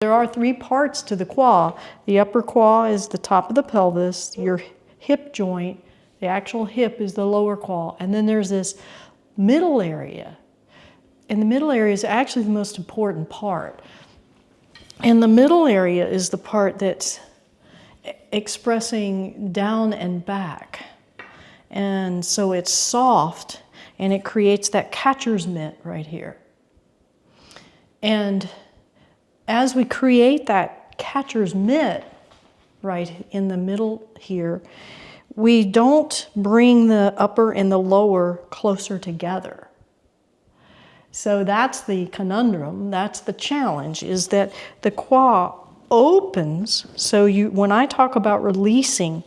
There are three parts to the qua. The upper qua is the top of the pelvis, your hip joint, the actual hip is the lower qua, and then there's this middle area. And the middle area is actually the most important part. And the middle area is the part that's expressing down and back. And so it's soft, and it creates that catcher's mitt right here. And as we create that catcher's mitt right in the middle here, we don't bring the upper and the lower closer together. So that's the conundrum, that's the challenge, is that the qua opens. So when I talk about releasing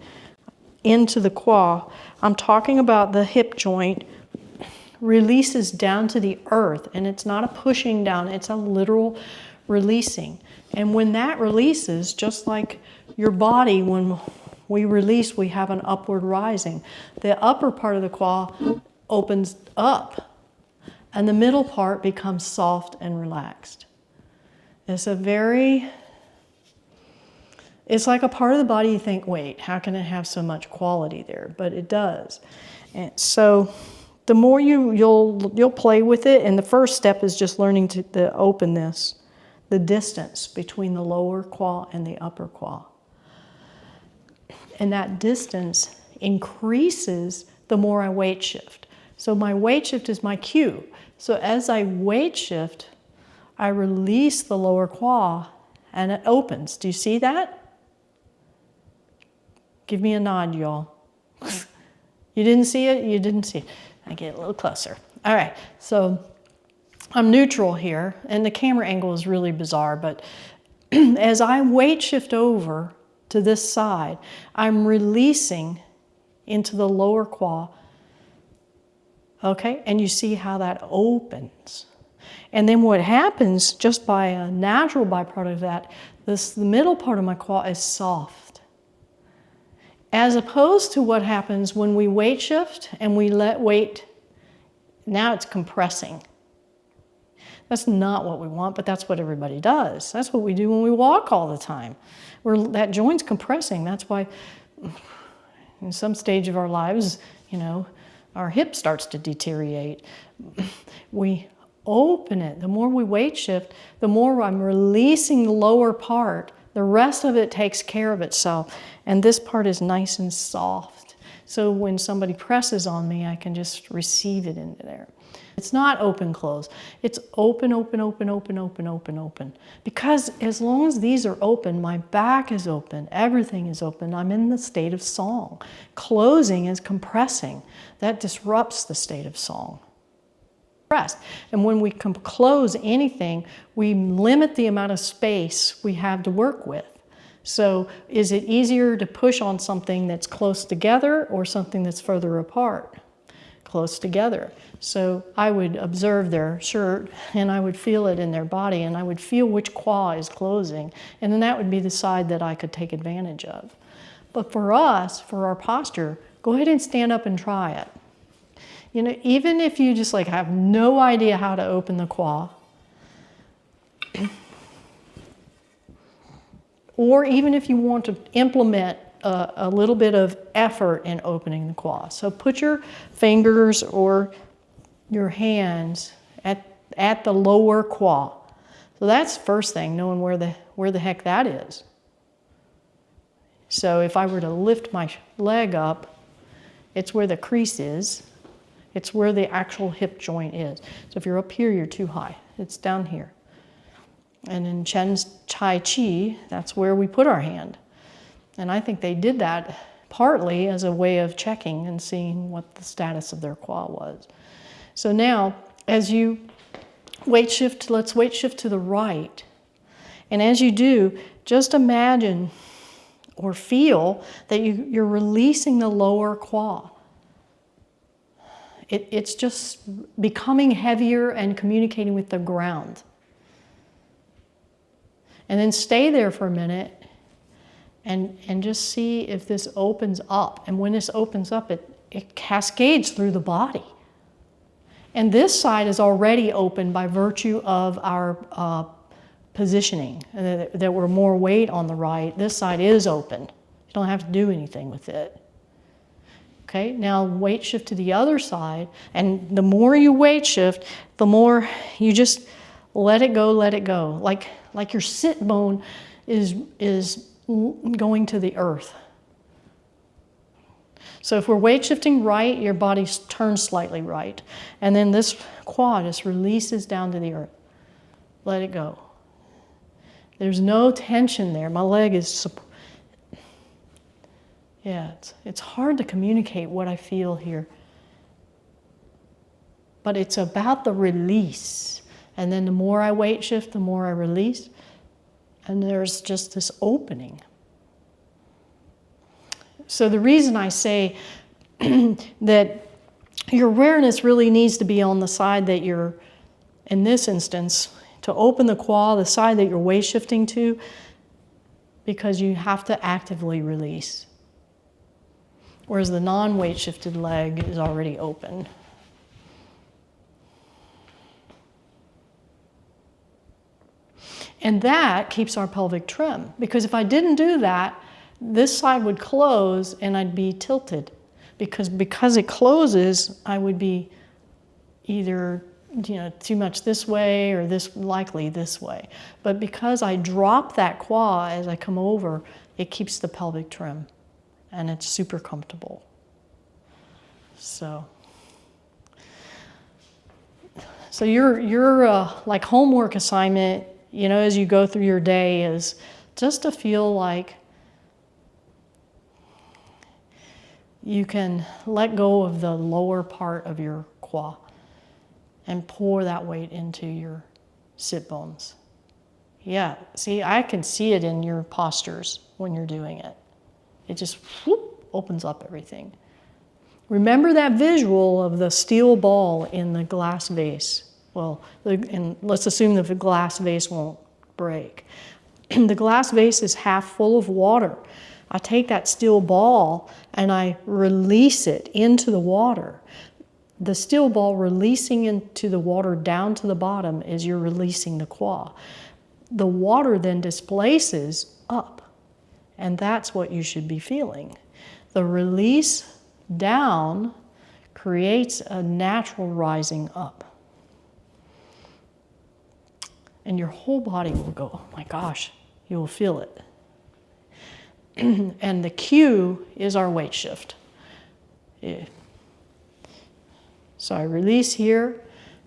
into the qua, I'm talking about the hip joint releases down to the earth, and it's not a pushing down, it's a literal releasing. And when that releases, just like your body, when we release, we have an upward rising. The upper part of the qua opens up, and the middle part becomes soft and relaxed. It's like a part of the body you think, wait, how can it have so much quality there? But it does. And so the more you'll play with it, and the first step is just learning the openness, the distance between the lower qua and the upper qua. And that distance increases the more I weight shift. So my weight shift is my cue. So as I weight shift, I release the lower qua and it opens. Do you see that? Give me a nod, y'all. You didn't see it? You didn't see it. I get a little closer. All right, so I'm neutral here, and the camera angle is really bizarre, but as I weight shift over to this side, I'm releasing into the lower qua. Okay, and you see how that opens. And then what happens, just by a natural byproduct of that, the middle part of my qua is soft. As opposed to what happens when we weight shift and we let weight, now it's compressing. That's not what we want, but that's what everybody does. That's what we do when we walk all the time. That joint's compressing. That's why in some stage of our lives, our hip starts to deteriorate. We open it. The more we weight shift, the more I'm releasing the lower part. The rest of it takes care of itself. And this part is nice and soft. So when somebody presses on me, I can just receive it into there. It's not open, close. It's open, open, open, open, open, open, open. Because as long as these are open, my back is open, everything is open. I'm in the state of song. Closing is compressing. That disrupts the state of song. And when we close anything, we limit the amount of space we have to work with. So is it easier to push on something that's close together or something that's further apart? Close together. So I would observe their shirt and I would feel it in their body and I would feel which qua is closing, and then that would be the side that I could take advantage of. But for us, for our posture, go ahead and stand up and try it. Even if you just have no idea how to open the qua, or even if you want to implement a little bit of effort in opening the qua. So put your fingers or your hands at the lower qua. So that's the first thing, knowing where the heck that is. So if I were to lift my leg up, it's where the crease is. It's where the actual hip joint is. So if you're up here, you're too high. It's down here. And in Chen Tai Chi, that's where we put our hand. And I think they did that partly as a way of checking and seeing what the status of their qua was. So now, as you weight shift, let's weight shift to the right. And as you do, just imagine or feel that you're releasing the lower qua. It's just becoming heavier and communicating with the ground. And then stay there for a minute and just see if this opens up. And when this opens up, it cascades through the body. And this side is already open by virtue of our positioning, that we're more weight on the right. This side is open. You don't have to do anything with it. Okay, now weight shift to the other side, and the more you weight shift, the more you just let it go, let it go. Like your sit bone is going to the earth. So if we're weight shifting right, your body turns slightly right. And then this quad just releases down to the earth. Let it go. There's no tension there. My leg is, yeah, it's hard to communicate what I feel here. But it's about the release. And then the more I weight shift, the more I release. And there's just this opening. So the reason I say that your awareness really needs to be on the side that you're, in this instance, to open the quad, the side that you're weight shifting to, because you have to actively release. Whereas the non-weight shifted leg is already open. And that keeps our pelvic trim. Because if I didn't do that, this side would close and I'd be tilted. Because it closes, I would be either too much this way or likely this way. But because I drop that quad as I come over, it keeps the pelvic trim. And it's super comfortable. So your like homework assignment, as you go through your day, is just to feel like you can let go of the lower part of your quad and pour that weight into your sit bones. Yeah, see, I can see it in your postures when you're doing it. It just opens up everything. Remember that visual of the steel ball in the glass vase. Well, and let's assume that the glass vase won't break. The glass vase is half full of water. I take that steel ball and I release it into the water. The steel ball releasing into the water down to the bottom is you're releasing the quad. The water then displaces up, and that's what you should be feeling. The release down creates a natural rising up. And your whole body will go, oh my gosh, you will feel it. And the cue is our weight shift. Yeah. So I release here,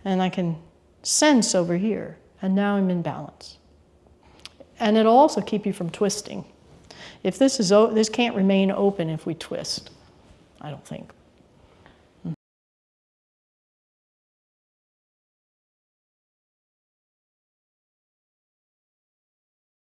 and I can sense over here, and now I'm in balance. And it'll also keep you from twisting. If this can't remain open if we twist, I don't think.